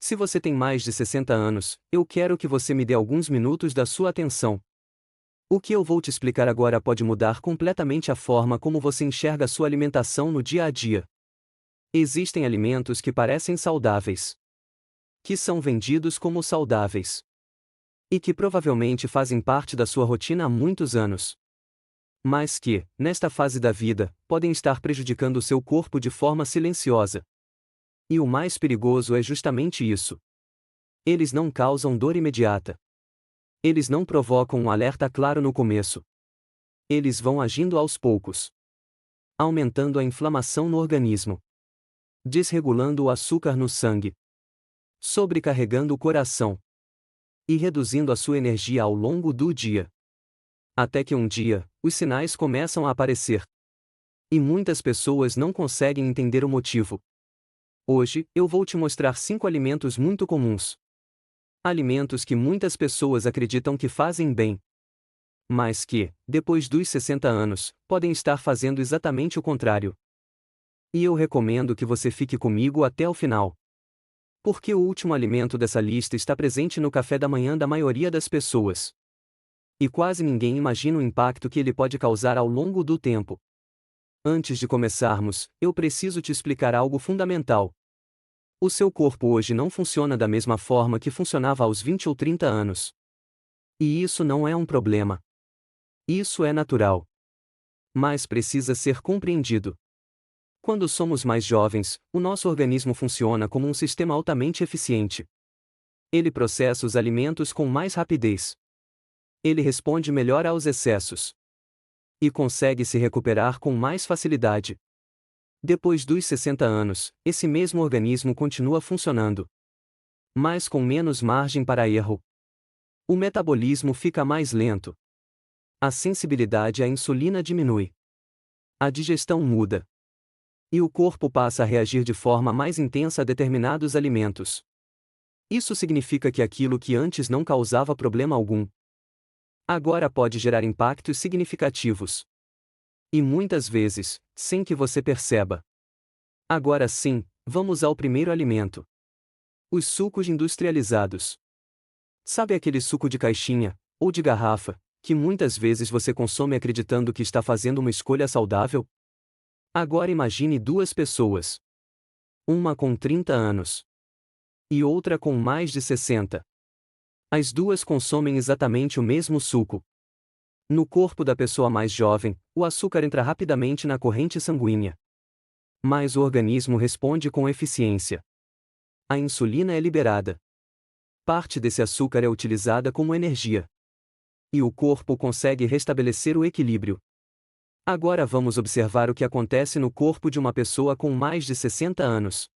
Se você tem mais de 60 anos, eu quero que você me dê alguns minutos da sua atenção. O que eu vou te explicar agora pode mudar completamente a forma como você enxerga a sua alimentação no dia a dia. Existem alimentos que parecem saudáveis, que são vendidos como saudáveis, e que provavelmente fazem parte da sua rotina há muitos anos, mas que, nesta fase da vida, podem estar prejudicando o seu corpo de forma silenciosa. E o mais perigoso é justamente isso. Eles não causam dor imediata. Eles não provocam um alerta claro no começo. Eles vão agindo aos poucos, aumentando a inflamação no organismo, desregulando o açúcar no sangue, sobrecarregando o coração e reduzindo a sua energia ao longo do dia. Até que um dia, os sinais começam a aparecer. E muitas pessoas não conseguem entender o motivo. Hoje, eu vou te mostrar 5 alimentos muito comuns. Alimentos que muitas pessoas acreditam que fazem bem, mas que, depois dos 60 anos, podem estar fazendo exatamente o contrário. E eu recomendo que você fique comigo até o final. Porque o último alimento dessa lista está presente no café da manhã da maioria das pessoas. E quase ninguém imagina o impacto que ele pode causar ao longo do tempo. Antes de começarmos, eu preciso te explicar algo fundamental. O seu corpo hoje não funciona da mesma forma que funcionava aos 20 ou 30 anos. E isso não é um problema. Isso é natural. Mas precisa ser compreendido. Quando somos mais jovens, o nosso organismo funciona como um sistema altamente eficiente. Ele processa os alimentos com mais rapidez. Ele responde melhor aos excessos. E consegue se recuperar com mais facilidade. Depois dos 60 anos, esse mesmo organismo continua funcionando, mas com menos margem para erro. O metabolismo fica mais lento. A sensibilidade à insulina diminui. A digestão muda. E o corpo passa a reagir de forma mais intensa a determinados alimentos. Isso significa que aquilo que antes não causava problema algum, agora pode gerar impactos significativos. E muitas vezes, sem que você perceba. Agora sim, vamos ao primeiro alimento. Os sucos industrializados. Sabe aquele suco de caixinha, ou de garrafa, que muitas vezes você consome acreditando que está fazendo uma escolha saudável? Agora imagine duas pessoas. Uma com 30 anos. E outra com mais de 60. As duas consomem exatamente o mesmo suco. No corpo da pessoa mais jovem, o açúcar entra rapidamente na corrente sanguínea. Mas o organismo responde com eficiência. A insulina é liberada. Parte desse açúcar é utilizada como energia. E o corpo consegue restabelecer o equilíbrio. Agora vamos observar o que acontece no corpo de uma pessoa com mais de 60 anos.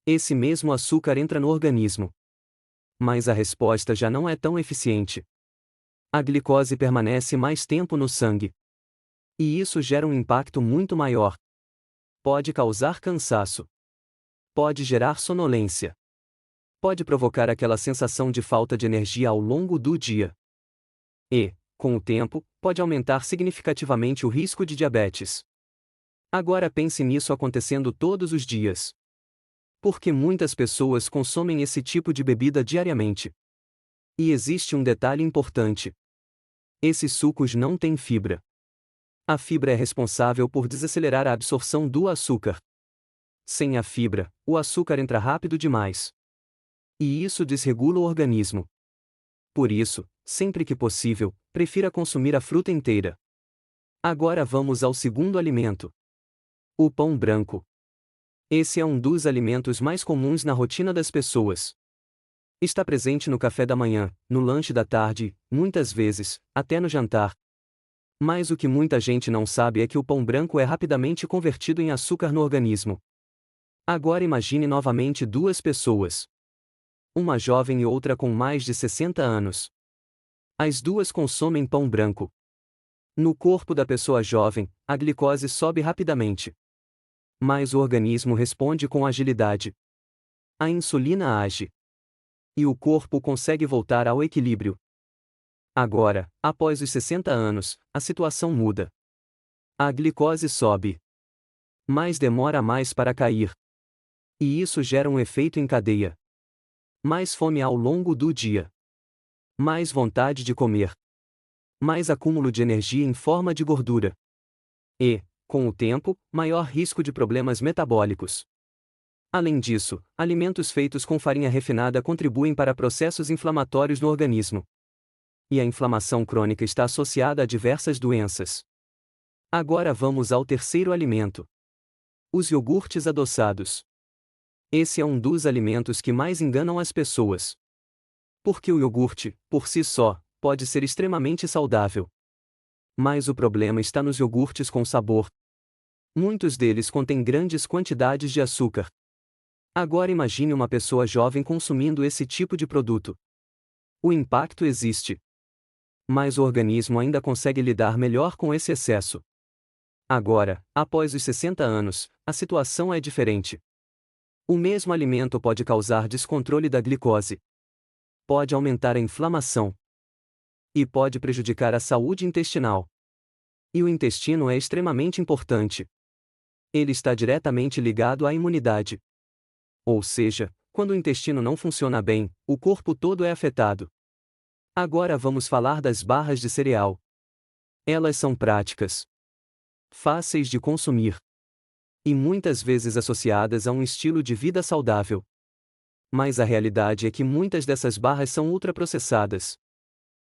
Esse mesmo açúcar entra no organismo. Mas a resposta já não é tão eficiente. A glicose permanece mais tempo no sangue. E isso gera um impacto muito maior. Pode causar cansaço. Pode gerar sonolência. Pode provocar aquela sensação de falta de energia ao longo do dia. E, com o tempo, pode aumentar significativamente o risco de diabetes. Agora pense nisso acontecendo todos os dias. Porque muitas pessoas consomem esse tipo de bebida diariamente. E existe um detalhe importante. Esses sucos não têm fibra. A fibra é responsável por desacelerar a absorção do açúcar. Sem a fibra, o açúcar entra rápido demais. E isso desregula o organismo. Por isso, sempre que possível, prefira consumir a fruta inteira. Agora vamos ao segundo alimento. O pão branco. Esse é um dos alimentos mais comuns na rotina das pessoas. Está presente no café da manhã, no lanche da tarde, muitas vezes, até no jantar. Mas o que muita gente não sabe é que o pão branco é rapidamente convertido em açúcar no organismo. Agora imagine novamente duas pessoas. Uma jovem e outra com mais de 60 anos. As duas consomem pão branco. No corpo da pessoa jovem, a glicose sobe rapidamente. Mas o organismo responde com agilidade. A insulina age. E o corpo consegue voltar ao equilíbrio. Agora, após os 60 anos, a situação muda. A glicose sobe. Mas demora mais para cair. E isso gera um efeito em cadeia. mais fome ao longo do dia, mais vontade de comer, mais acúmulo de energia em forma de gordura. E, com o tempo, maior risco de problemas metabólicos. Além disso, alimentos feitos com farinha refinada contribuem para processos inflamatórios no organismo. E a inflamação crônica está associada a diversas doenças. Agora vamos ao terceiro alimento: os iogurtes adoçados. Esse é um dos alimentos que mais enganam as pessoas. Porque o iogurte, por si só, pode ser extremamente saudável. Mas o problema está nos iogurtes com sabor. Muitos deles contêm grandes quantidades de açúcar. Agora imagine uma pessoa jovem consumindo esse tipo de produto. O impacto existe. Mas o organismo ainda consegue lidar melhor com esse excesso. Agora, após os 60 anos, a situação é diferente. O mesmo alimento pode causar descontrole da glicose, pode aumentar a inflamação e pode prejudicar a saúde intestinal. E o intestino é extremamente importante. Ele está diretamente ligado à imunidade. Ou seja, quando o intestino não funciona bem, o corpo todo é afetado. Agora vamos falar das barras de cereal. Elas são práticas, fáceis de consumir e muitas vezes associadas a um estilo de vida saudável. Mas a realidade é que muitas dessas barras são ultraprocessadas.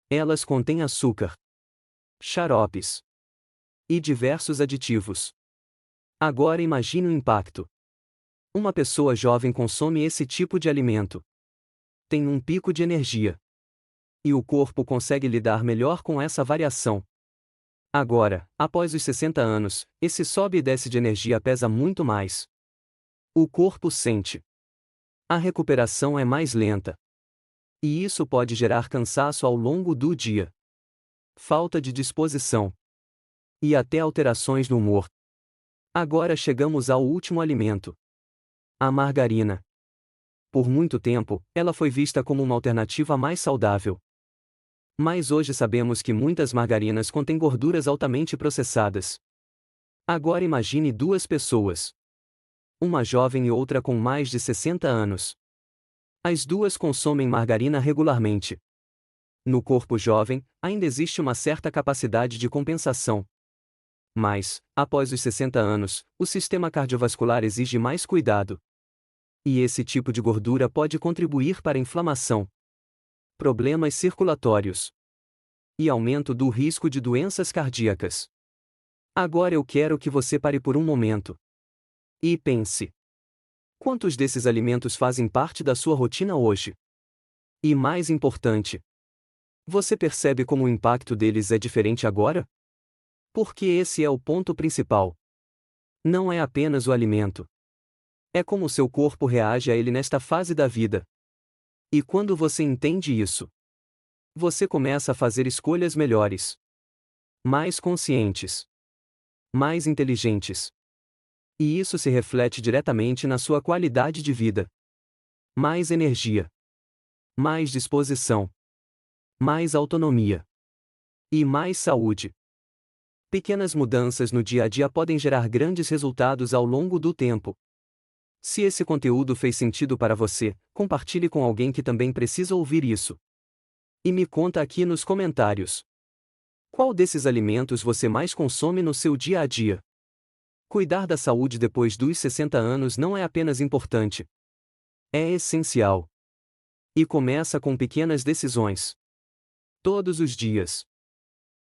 Elas contêm açúcar, xaropes e diversos aditivos. Agora imagine o impacto. Uma pessoa jovem consome esse tipo de alimento. Tem um pico de energia. E o corpo consegue lidar melhor com essa variação. Agora, após os 60 anos, esse sobe e desce de energia pesa muito mais. O corpo sente. A recuperação é mais lenta. E isso pode gerar cansaço ao longo do dia, falta de disposição e até alterações no humor. Agora chegamos ao último alimento: a margarina. Por muito tempo, ela foi vista como uma alternativa mais saudável. Mas hoje sabemos que muitas margarinas contêm gorduras altamente processadas. Agora imagine duas pessoas, uma jovem e outra com mais de 60 anos. As duas consomem margarina regularmente. No corpo jovem, ainda existe uma certa capacidade de compensação. Mas, após os 60 anos, o sistema cardiovascular exige mais cuidado. E esse tipo de gordura pode contribuir para a inflamação, problemas circulatórios e aumento do risco de doenças cardíacas. Agora eu quero que você pare por um momento e pense: quantos desses alimentos fazem parte da sua rotina hoje? E mais importante, você percebe como o impacto deles é diferente agora? Porque esse é o ponto principal. Não é apenas o alimento. É como seu corpo reage a ele nesta fase da vida. E quando você entende isso, você começa a fazer escolhas melhores, mais conscientes, mais inteligentes. E isso se reflete diretamente na sua qualidade de vida. Mais energia, mais disposição, mais autonomia e mais saúde. Pequenas mudanças no dia a dia podem gerar grandes resultados ao longo do tempo. Se esse conteúdo fez sentido para você, compartilhe com alguém que também precisa ouvir isso. E me conta aqui nos comentários: qual desses alimentos você mais consome no seu dia a dia? Cuidar da saúde depois dos 60 anos não é apenas importante. É essencial. E começa com pequenas decisões. Todos os dias.